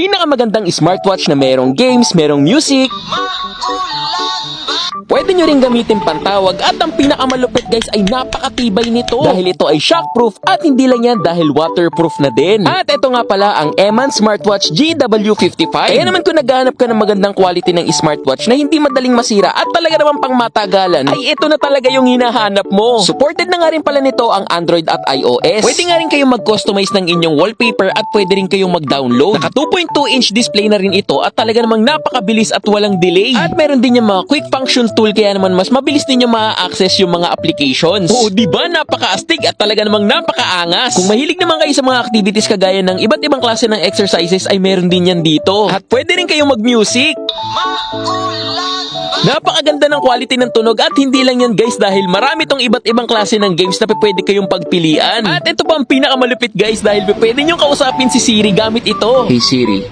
Pinakamagandang smartwatch na merong games, merong music. Pwede nyo rin gamitin pantawag at ang pinakamalupit guys ay napakatibay nito. Dahil ito ay shockproof at hindi lang yan dahil waterproof na din. At ito nga pala ang Eman Smartwatch GW55. Kaya naman kung naghahanap ka ng magandang quality ng smartwatch na hindi madaling masira at talaga naman pang matagalan, ay ito na talaga yung hinahanap mo. Supported na nga rin pala nito ang Android at iOS. Pwede nga rin kayong mag-customize ng inyong wallpaper at pwede rin kayong mag-download. Naka 2.2-inch display na rin ito at talaga namang napakabilis at walang delay. At meron din yung mga quick function tool kaya naman mas mabilis din yung ma-access yung mga applications. Oo, diba? Napaka-astig at talaga namang napakaangas. Kung mahilig naman kayo sa mga activities kagaya ng iba't ibang klase ng exercises ay meron din yan dito. At pwede rin kayong mag-music. Napakaganda ng quality ng tunog at hindi lang yan guys dahil marami tong iba't ibang klase ng games na pwede kayong pagpilian. At ito pa ang pinakamalupit guys dahil pwede nyo kausapin si Siri gamit ito. Hey Siri,